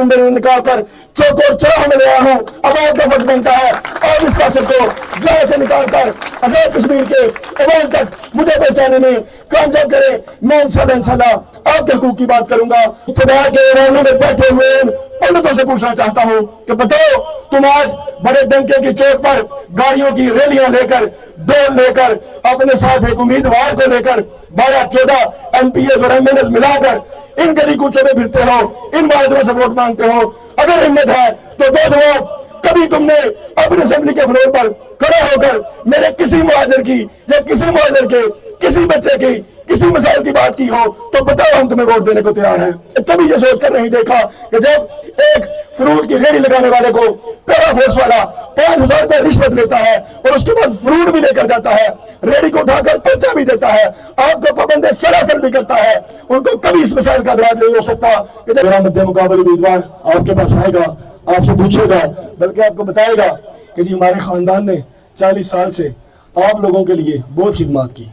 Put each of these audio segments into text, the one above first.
कानून में निकाल कर चौक और चौराहे में ले आया हूँ। अब आपका फर्ज बनता है और इस सियासत को जड़ से निकाल कर आजाद कश्मीर के अवाम तक मुझे पहुंचाने में कामयाब करे। मैं इंशाल्लाह आपके हकूक की बात करूंगा। खुदा के रैनों में बैठे हुए पंडितों से पूछना चाहता हूं कि बताओ, तुम आज बड़े डंके की चोट पर गाड़ियों की रैलियां लेकर, दौड़ लेकर, अपने साथ एक उम्मीदवार को लेकर 12-14 एमपीएस और एमएनएस मिलाकर इन गली कूचों में फिरते हो, इन वायदों से वोट मांगते हो। अगर हिम्मत है तो दो जवाब। कभी तुमने अपने असेंबली के फ्लोर पर खड़े होकर मेरे किसी मुहाजिर की या किसी मुहाजिर के किसी बच्चे की किसी मसाइल की बात की हो तो बताओ, हम तुम्हें वोट देने को तैयार हैं। कभी ये सोचकर नहीं देखा कि जब एक फ्रूट की रेडी लगाने वाले को पैरा फोर्स वाला 5,000 रुपए रिश्वत लेता है और उसके बाद फ्रूट भी लेकर जाता है, रेडी को उठाकर पर्चा भी देता है, आपको पाबंद सरासर भी करता है, उनको कभी इस मसाइल का इदराक नहीं हो सकता कि जब मेरा मध्य मुकाबले उम्मीदवार आपके पास आएगा, आपसे पूछेगा, बल्कि आपको बताएगा कि जी हमारे खानदान ने 40 साल से आप लोगों के लिए बहुत खिदमत की।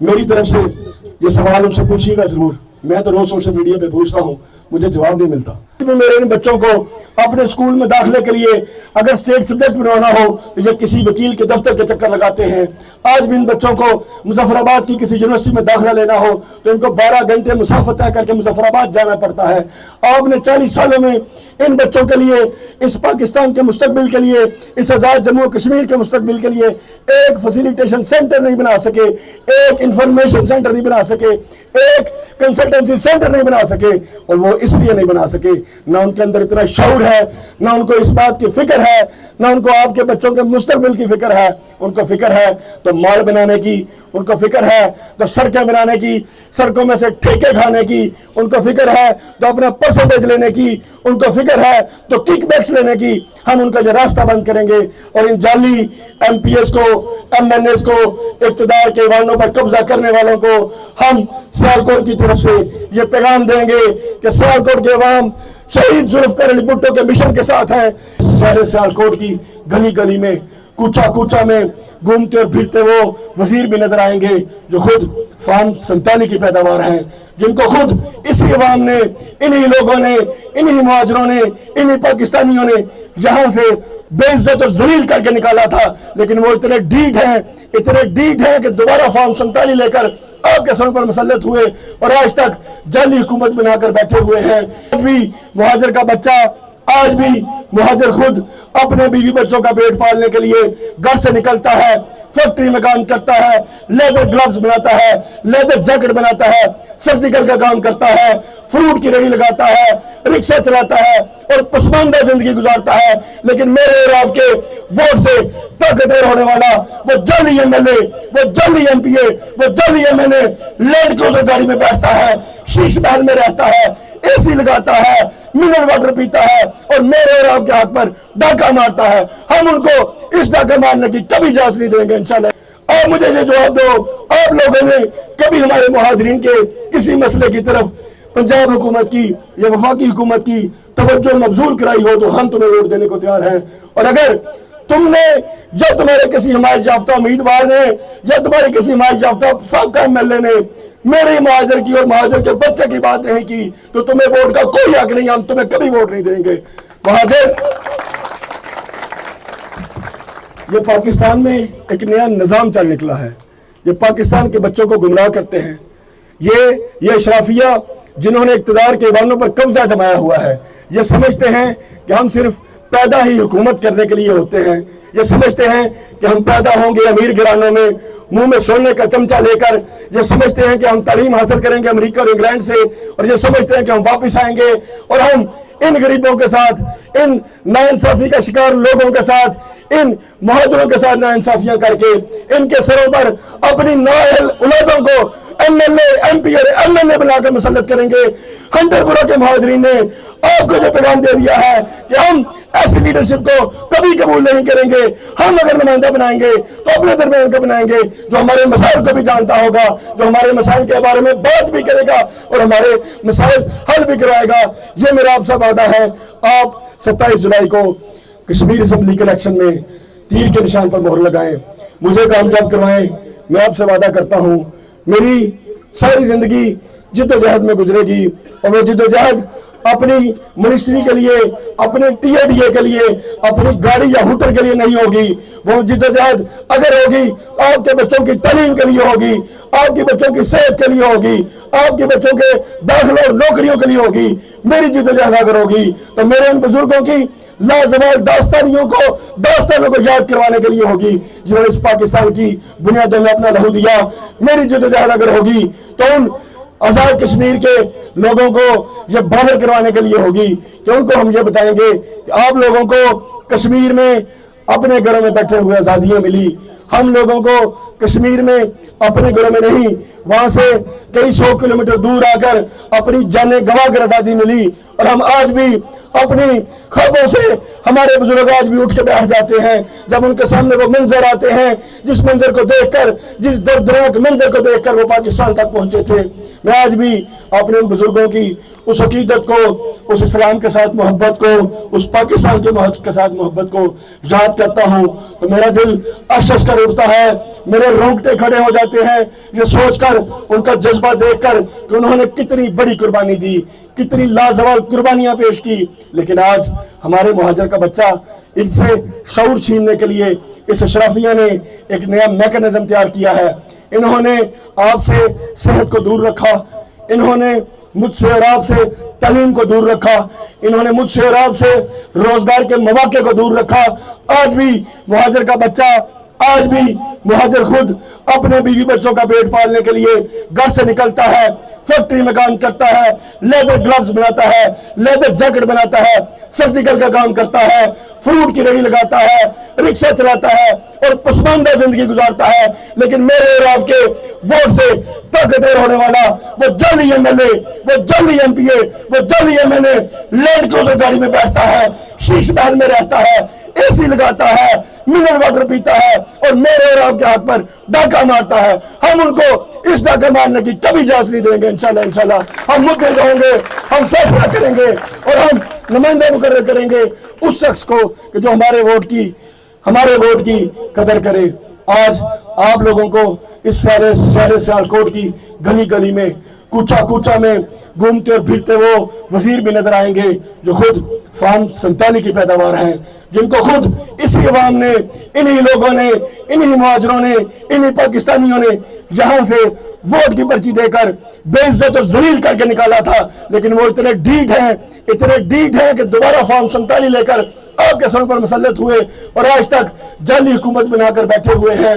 मेरी तरफ से ये सवाल उनसे पूछिएगा जरूर। मैं तो रोज सोशल मीडिया पे पूछता हूँ, मुझे जवाब नहीं मिलता। मेरे इन बच्चों को अपने स्कूल में दाखिले के लिए अगर स्टेट सब्जेक्ट बनवाना हो तो ये किसी वकील के दफ्तर के चक्कर लगाते हैं। आज भी इन बच्चों को मुजफ्फराबाद की किसी यूनिवर्सिटी में दाखिला लेना हो तो इनको 12 घंटे मुसाफत तय करके मुजफ्फराबाद जाना पड़ता है। आपने 40 सालों में इन बच्चों के लिए, इस पाकिस्तान के मुस्तकबिल के लिए, इस आजाद जम्मू कश्मीर के मुस्तकबिल के लिए एक फैसिलिटेशन सेंटर नहीं बना सके, एक इंफॉर्मेशन सेंटर नहीं बना सके, एक कंसल्टेंसी सेंटर नहीं बना सके। और वो इसलिए नहीं बना सके, ना उनके अंदर इतना शऊर है, ना उनको इस बात की फिक्र है, ना उनको आपके बच्चों के मुस्तकबिल की फिक्र है। उनको फिक्र है तो माल बनाने की, उनको फिक्र है तो सड़कें बनाने की, सड़कों में से ठेके खाने की, उनको फिक्र है तो अपना परसेंटेज लेने की, उनको फिक्र है तो किकबैक्स लेने की। हम उनका जो रास्ता बंद करेंगे और इन जाली एमपीएस को, एमएनएस को, इक्तदार के वाहनों पर कब्जा करने वालों को हम सियालकोट की तरफ से ये पैगाम देंगे कि सियालकोट के अवाम शहीद जुल्फकार अली भुट्टो के मिशन के साथ हैं। शहर सियालकोट की गली गली में, कूचा कूचा में घूमते और फिरते वो वजीर भी नजर आएंगे जो खुद फार्म 47 की पैदावार हैं, जिनको खुद इसी अवाम ने, इन्हीं लोगों ने, इन्हीं मुहाजिरों ने, इन्हीं पाकिस्तानियों ने यहाँ से बेइज्जत और जलील करके निकाला था। लेकिन वो इतने ढीठ हैं कि दोबारा फार्म 47 लेकर आपके सर पर मुसल्लत हुए और आज तक जाली हुकूमत बनाकर बैठे हुए हैं। आज भी मुहाजिर का बच्चा, आज भी मुहाजिर खुद अपने बीवी बच्चों का पेट पालने के लिए घर से निकलता है, फैक्ट्री में काम करता है, लेदर ग्लव्स बनाता है, लेदर जैकेट बनाता है, सर्जिकल का काम करता है, फ्रूट की रेडी लगाता है, रिक्शा चलाता है और पसमानदा जिंदगी गुजारता है। लेकिन मेरे और आपके वोट से ताकतवर होने वाला वो जाली एमएलए, वो जाली एमपीए, वो जाली एमएनए लैंड क्रूजर गाड़ी में बैठता है, शीश महल में रहता है, एसी लगाता है, मिनरल वाटर पीता है और मेरे और आपके हाथ पर डाका मारता है। हम उनको इस डाका मारने की कभी इजाजत नहीं देंगे इंशाल्लाह। और मुझे ये जवाब दो, आप लोगों ने कभी हमारे मुहाजिरीन के किसी मसले की तरफ पंजाब हुकूमत की या वफाकी हुकूमत की तवज्जो मबजूल कराई हो तो हम तुम्हें वोट देने को तैयार हैं। और अगर तुमने, जब तुम्हारे किसी हिमायत याफ्ता उम्मीदवार ने या तुम्हारे किसी हिमायत याफ्ता साबका एमएलए ने मेरे मुहाजिर की और मुहाजिर के बच्चे की बात नहीं की तो तुम्हें वोट का कोई हक नहीं, हम तुम्हें कभी वोट नहीं देंगे। मुहाजिर, ये पाकिस्तान में एक नया निजाम चल निकला है, ये पाकिस्तान के बच्चों को गुमराह करते हैं। ये अशराफिया जिन्होंने इक्तदार के वाहनों पर कब्जा जमाया हुआ है, ये समझते हैं कि हम सिर्फ पैदा ही हुकूमत करने के लिए होते हैं। ये समझते हैं कि हम पैदा होंगे अमीर घरानों में, मुंह में सोने का चमचा लेकर। ये समझते हैं कि हम तालीम हासिल करेंगे अमेरिका और इंग्लैंड से, और ये समझते हैं कि हम वापस आएंगे और हम इन गरीबों के साथ, इन नाइंसाफी का शिकार लोगों के साथ, इन मुहाजिरों के साथ नाइंसाफियां करके इनके सरों पर अपनी नाअहल औलादों को एमएलए, एमपी और एमएनए बनाकर मुसल्लत करेंगे। खंडरपुरा के मुहाजिरीन ने आपको जो पैगाम दे दिया है कि हम ऐसी लीडरशिप को कभी कबूल नहीं करेंगे। हम अगर नुमाइंदा बनाएंगे तो अपने दरमियान का बनाएंगे जो हमारे मसाइल को भी जानता होगा, जो हमारे मसाइल के बारे में बात भी करेगा और हमारे मसाइल हल भी कराएगा। ये मेरा आपसे वादा है। आप 27 जुलाई को कश्मीर असेंबली के इलेक्शन में तीर के निशान पर मोहर लगाएं, मुझे कामयाब करवाएं। मैं आपसे वादा करता हूं मेरी सारी जिंदगी जिद्दोजहद में गुजरेगी और वो जिद्दोजहद अपनी मिनिस्ट्री के लिए, अपने टीएडीए के लिए, अपनी गाड़ी या हुटर के लिए नहीं होगी। वो जिद्दोजहद अगर होगी आपके बच्चों की तालीम के लिए होगी, आपके बच्चों की सेहत के लिए होगी, आपके बच्चों के दाखिला और नौकरियों के लिए होगी। मेरी जिद्दोजहद अगर होगी तो मेरे उन बुजुर्गों की लाजवाल दास्तानों को याद करवाने के लिए होगी जिन्होंने इस पाकिस्तान की बुनियादों में अपना लहू दिया। मेरी जिद्दोजहद अगर होगी तो उन आजाद कश्मीर के लोगों को ये बाहर करवाने के लिए होगी कि उनको हम ये बताएंगे कि आप लोगों को कश्मीर में अपने घरों में बैठे हुए आजादियां मिली, हम लोगों को कश्मीर में अपने घरों में नहीं, वहां से कई 100 किलोमीटर दूर आकर अपनी जानें गंवा कर आजादी मिली। और हम आज भी अपनी ख्वाबों से, हमारे बुजुर्ग आज भी उठ के बैठ जाते हैं जब उनके सामने वो मंजर आते हैं, जिस मंजर को देखकर, जिस दर्दनाक मंजर को देखकर वो पाकिस्तान तक पहुंचे थे। मैं आज भी अपने उन बुजुर्गों की उस अकीदत को, उस इस्लाम के साथ मोहब्बत को, उस पाकिस्तान के साथ मोहब्बत को याद करता हूं तो मेरा दिल अशश कर उठता है, मेरे रोंगटे खड़े हो जाते हैं ये सोचकर, उनका जज्बा देखकर कि उन्होंने कितनी बड़ी कुर्बानी दी, कितनी लाजवाब कुर्बानियां पेश की। लेकिन आज हमारे मुहाजिर का बच्चा, इनसे शऊर छीनने के लिए इस अशराफिया ने एक नया मैकेनिज्म तैयार किया है। इन्होंने आपसे सेहत को दूर रखा, इन्होंने मुझसे और आपसे तालीम को दूर रखा, इन्होंने मुझसे और आपसे रोजगार के मौके को दूर रखा। आज भी मुहाजिर का बच्चा, आज भी मुहाजिर खुद अपने बीवी बच्चों का पेट पालने के लिए घर से निकलता है, फैक्ट्री में काम करता है, लेदर ग्लव्स बनाता है, लेदर जैकेट बनाता है, सर्जिकल का काम करता है, फ्रूट की रेडी लगाता है, रिक्शा चलाता है और पसमानदा जिंदगी गुजारता है। लेकिन मेरे और आपके वोट से ताकतवर होने वाला वो जाली एमएलए, वो जाली एमपीए, वो जाली एमएलए लैंड क्रूजर गाड़ी में बैठता है, शीश महल में रहता है, एसी लगाता है, मिनरल वाटर पीता है और मेरे और आपके हाथ पर डाका मारता है। हम उनको इस डाका मारने की कभी इजाजत नहीं देंगे। इंशाल्लाह हम मुद्दे होंगे, हम फैसला करेंगे और हम नुमाइंदा मुकर्रर करेंगे उस शख्स को कि जो हमारे वोट की कदर करे। आज आप लोगों को इस सारे शहर सियालकोट की गली गली में, कूचा कूचा में घूमते और फिरते वो वजीर भी नजर आएंगे जो खुद फार्म 47 की पैदावार हैं, जिनको खुद इसी अवाम ने, इन्हीं लोगों ने, इन्हीं मुहाजिरों ने, इन्हीं पाकिस्तानियों ने यहां से वोट की पर्ची देकर बेइज्जत और जलील करके निकाला था। लेकिन वो इतने ढीठ हैं कि दोबारा फार्म 47 लेकर आपके सरों पर मुसल्लत हुए और आज तक जाली हुकूमत बनाकर बैठे हुए हैं।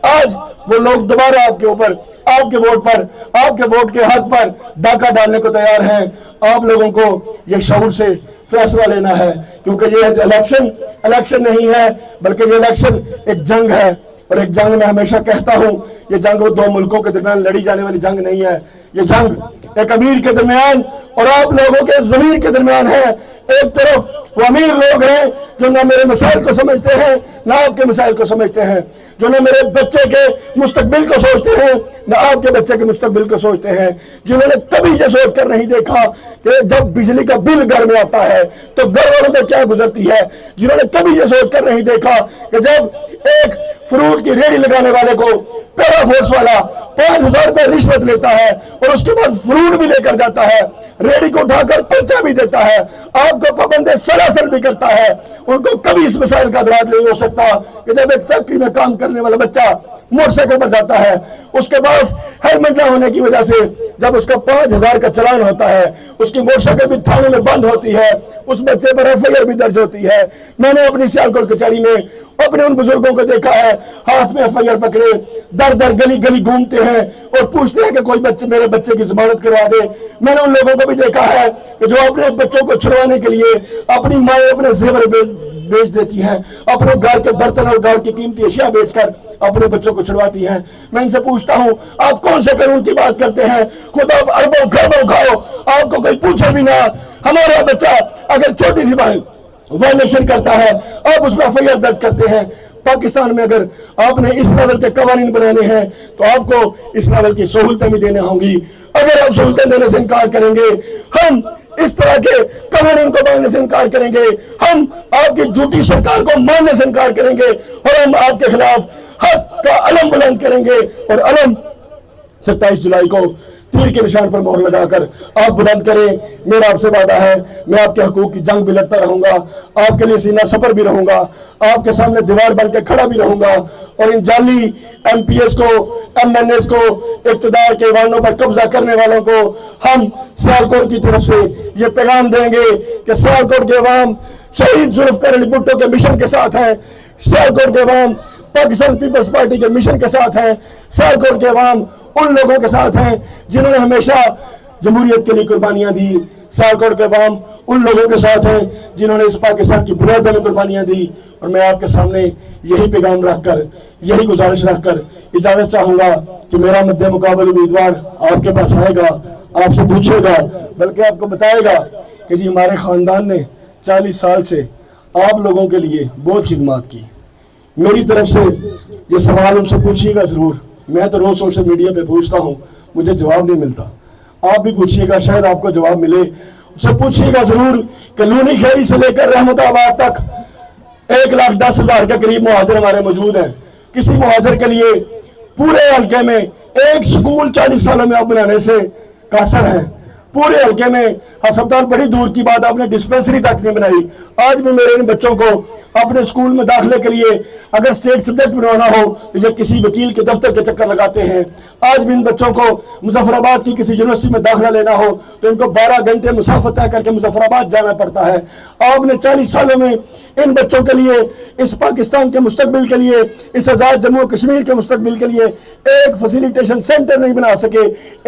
आज वो लोग दोबारा आपके ऊपर, आपके वोट पर, आपके वोट के हक पर डाका डालने को तैयार हैं। आप लोगों को ये शऊर से फैसला लेना है, क्योंकि ये इलेक्शन नहीं है, बल्कि ये इलेक्शन एक जंग है। और एक जंग, मैं हमेशा कहता हूं, ये जंग वो 2 मुल्कों के दरमियान लड़ी जाने वाली जंग नहीं है। ये जंग एक अमीर के दरमियान और आप लोगों के ज़मीर के दरमियान है। एक तरफ वो अमीर लोग हैं जो ना मेरे मसाइल को समझते हैं, ना आपके मसाइल को समझते हैं, जो ना मेरे बच्चे के मुस्तकबिल को सोचते हैं, ना आपके बच्चे के मुस्तकबिल को सोचते हैं, जिन्होंने कभी ये सोच कर नहीं देखा कि जब बिजली का बिल घर में आता है तो घर वालों पर क्या गुजरती है, जिन्होंने कभी ये सोच कर नहीं देखा कि जब एक फ्रूट की रेडी लगाने वाले को पैरा फोर्स वाला 5000 रुपए रिश्वत लेता है और उसके बाद फ्रूट भी लेकर जाता है, रेडी को उठाकर पर्चा भी देता है, आपको पाबंद सरासर भी करता है, उनको कभी इस मिसाइल का इदराक नहीं हो सकता कि जब एक फैक्ट्री में काम करने वाला बच्चा मोटरसाइकिल पर जाता है, उसके पास हेलमेट न होने की वजह से जब उसका 5000 का चालान होता है, उसकी मोटरसाइकिल भी थाने में बंद होती है, उस बच्चे पर एफआईआर भी दर्ज होती है। मैंने अपनी सियालकोट कचहरी में अपने उन बुजुर्गों को देखा है, हाथ में एफआईआर पकड़े दर दर गली गली घूमते हैं और पूछते हैं कि कोई बच्चे, मेरे बच्चे की जमानत करवा दे। मैंने उन लोगों को भी देखा है कि जो अपने बच्चों को छुड़वाने के लिए अपनी माँ अपने जेवर बेच देती हैं, अपने घर के बर्तन और घर की कीमती अशिया बेचकर अपने बच्चों को छुड़वाती हैं। मैं इनसे पूछता हूं, आप कौन से कानून की बात करते हैं? खुद आप अरबों खरबों खाओ, आपको कोई पूछे भी ना। हमारा बच्चा अगर छोटी सी वायलेशन करता है, आप उसमें एफआईआर दर्ज करते हैं। पाकिस्तान में अगर आपने इस लेवल के कवानीन बनाने हैं तो आपको इस लेवल की सहूलतें भी देने होंगी। अगर आप सहूलतें देने से इनकार करेंगे, हम इस तरह के कवानीन को मानने से इनकार करेंगे, हम आपकी झूठी सरकार को मानने से इनकार करेंगे और हम आपके खिलाफ हक का अलम बुलंद करेंगे। और अलम 27 जुलाई को तीर के निशान पर मोहर लगाकर आप बुलंद करें। मेरा आपसे वादा है, मैं आपके हकूक की जंग भी लड़ता रहूंगा, आपके लिए सीना सफर भी रहूंगा, आपके सामने दीवार बन के खड़ा भी रहूंगा और इन जाली एमपीएस को, एमएनएस को, इक्तदार के वाहनों पर कब्जा करने वालों को हम सियालकोट की तरफ से ये पैगाम देंगे कि सियालकोट के अवाम शहीद जुल्फकार अली भुट्टो के मिशन के साथ है, सियालकोट के अवाम पाकिस्तान पीपल्स पार्टी के मिशन के साथ है, सियालकोट के अवाम उन लोगों के साथ हैं जिन्होंने हमेशा जमहूरियत के लिए कुर्बानियां दी, सियालकोट के अवाम उन लोगों के साथ हैं जिन्होंने इस पाकिस्तान की बुनियाद में कुर्बानियां दी। और मैं आपके सामने यही पैगाम रखकर, यही गुजारिश रखकर इजाजत चाहूंगा कि मेरा मध्य मुकाबल उम्मीदवार आपके पास आएगा, आपसे पूछेगा, बल्कि आपको बताएगा कि जी हमारे खानदान ने 40 साल से आप लोगों के लिए बहुत खिदमत की। मेरी तरफ से ये सवाल उनसे पूछिएगा जरूर, मैं तो रोज सोशल मीडिया पे पूछता हूँ, मुझे जवाब नहीं मिलता, आप भी पूछिएगा, शायद आपको जवाब मिले। उससे पूछिएगा जरूर कि लूनी खेड़ी से लेकर रहमताबाद तक 1,10,000 के करीब मुहाजिर हमारे मौजूद हैं। किसी मुहाजिर के लिए पूरे हल्के में एक स्कूल 40 सालों में आप बनाने से कासर है। पूरे हल्के में अस्पताल बड़ी दूर की बात, आपने डिस्पेंसरी तक नहीं बनाई। आज भी मेरे इन बच्चों को अपने स्कूल में दाखिले के लिए अगर स्टेट सब्जेक्ट बनवाना हो तो ये किसी वकील के दफ्तर के चक्कर लगाते हैं। आज भी इन बच्चों को मुजफ्फराबाद की किसी यूनिवर्सिटी में दाखिला लेना हो तो इनको 12 घंटे मुसाफर तय करके मुजफ्फराबाद जाना पड़ता है। आपने 40 सालों में इन बच्चों के लिए, इस पाकिस्तान के मुस्तकबिल के लिए, इस आजाद जम्मू कश्मीर के मुस्तकबिल के लिए एक फैसिलिटेशन सेंटर नहीं बना सके,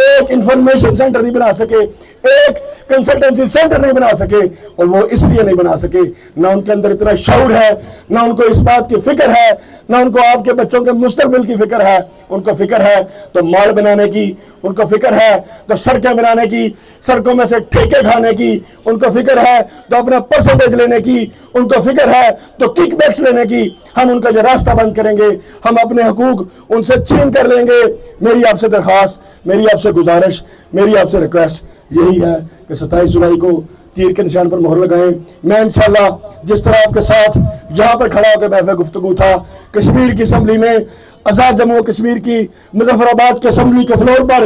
एक इंफॉर्मेशन सेंटर नहीं बना सके, एक कंसल्टेंसी सेंटर नहीं बना सके। और वो इसलिए नहीं बना सके, ना उनके अंदर इतना शऊर है, ना उनको इस बात की फिक्र है, ना उनको आपके बच्चों के मुस्तकबिल की फिक्र है। उनको फिक्र है तो माल बनाने की, उनको फिक्र है तो सड़कें बनाने की, सड़कों में से ठेके खाने की, उनको फिक्र है तो अपना परसेंटेज लेने की, उनको फिक्र है तो किकबैक्स लेने की। हम उनका जो रास्ता बंद करेंगे, हम अपने हकूक उनसे छीन कर लेंगे। मेरी आपसे दरख्वास्त, मेरी आपसे गुजारिश, मेरी आपसे रिक्वेस्ट यही है कि 27 जुलाई को तीर के निशान पर मोहर लगाएं। मैं इंशाल्लाह जिस तरह आपके साथ यहाँ पर खड़ा होकर महफ़िल गुफ्तगू था, कश्मीर की असम्बली में, आजाद जम्मू कश्मीर की मुजफ्फराबाद के असम्बली के फ्लोर पर,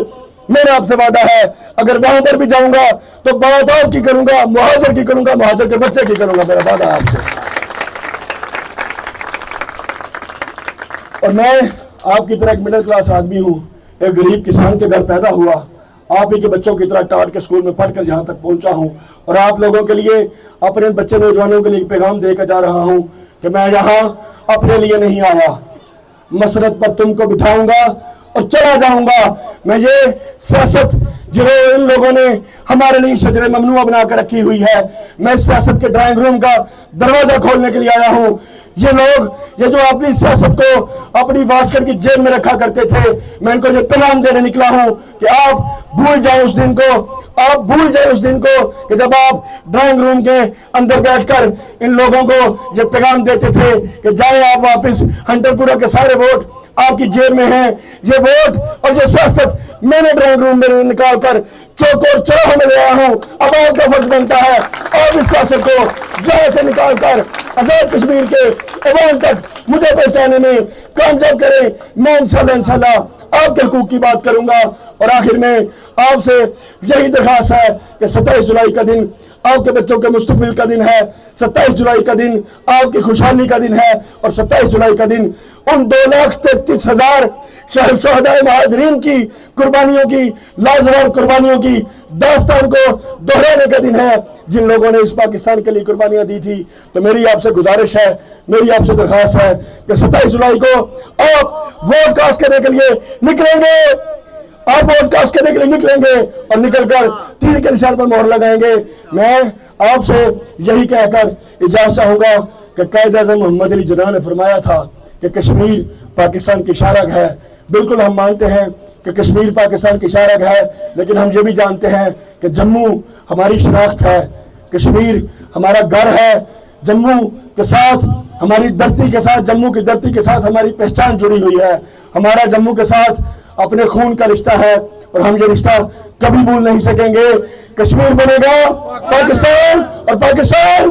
मेरा आपसे वादा है अगर वहां पर भी जाऊंगा तो बात आपकी करूंगा, मुहाजिर की करूंगा, मुहाजिर के बच्चे की करूंगा। मेरा वादा है आपसे। और मैं आपकी तरह एक मिडिल क्लास आदमी हूँ, एक गरीब किसान के घर पैदा हुआ, आप ही के बच्चों की तरह टाट के स्कूल में पढ़कर यहाँ तक पहुंचा हूँ। और आप लोगों के लिए, अपने बच्चे नौजवानों के लिए पैगाम देकर जा रहा हूँ कि मैं यहाँ अपने लिए नहीं आया, मसरत पर तुमको बिठाऊंगा और चला जाऊंगा। मैं ये सियासत जो इन लोगों ने हमारे लिए शजरे ममनुआ बनाकर रखी हुई है, मैं सियासत के ड्राइंग रूम का दरवाजा खोलने के लिए आया हूँ। ये लोग, ये जो अपनी सियासत को अपनी वास्कर की जेब में रखा करते थे, मैं इनको ये पैगाम देने निकला हूं कि आप भूल जाए उस दिन को, आप भूल जाए उस दिन को कि जब आप ड्राइंग रूम के अंदर बैठकर इन लोगों को ये पैगाम देते थे कि जाए आप वापस, हंटरपुरा के सारे वोट आपकी जेब में हैं। ये वोट और ये सियासत मैंने ड्राइंग रूम में निकाल कर चौक और चौराहों में ले आया हूं। अब आपका फर्ज बनता है और इस सियासत को जहाँ से निकाल कर आजाद कश्मीर के अवाम तक मुझे पहुंचाने में कामयाब करें। मैं इंशाल्लाह आपके हकूक की बात करूंगा। और आखिर में आपसे यही दरखास्त है कि 27 जुलाई का दिन आपके बच्चों के मुस्तकबिल का दिन है, 27 जुलाई का दिन आपकी खुशहाली का दिन है, और 27 जुलाई का दिन उन 2,33,000 शहदाए महाजरीन की कुर्बानियों की, लाजवाब कुर्बानियों की दास्तान को दोहराने का दिन है, जिन लोगों ने इस पाकिस्तान के लिए कुर्बानियां दी थी। तो मेरी आपसे गुजारिश है, मेरी आपसे दरखास्त है कि 27 जुलाई को आप वोट कास्ट करने के लिए निकलेंगे, आप वोट कास्ट करने के लिए निकलेंगे और निकलकर तीर के निशान पर मोहर लगाएंगे। मैं आपसे यही कहकर इजाजत चाहूंगा कि कायद-ए-आज़म मोहम्मद अली जिन्ना ने फरमाया था कि कश्मीर पाकिस्तान की शारग है। बिल्कुल हम मानते हैं कि कश्मीर पाकिस्तान की शारग है, लेकिन हम ये भी जानते हैं कि जम्मू हमारी शनाख्त है, कश्मीर हमारा घर है। जम्मू के साथ, हमारी धरती के साथ, जम्मू की धरती के साथ हमारी पहचान जुड़ी हुई है। हमारा जम्मू के साथ अपने खून का रिश्ता है और हम ये रिश्ता कभी भूल नहीं सकेंगे। कश्मीर बनेगा पाकिस्तान और पाकिस्तान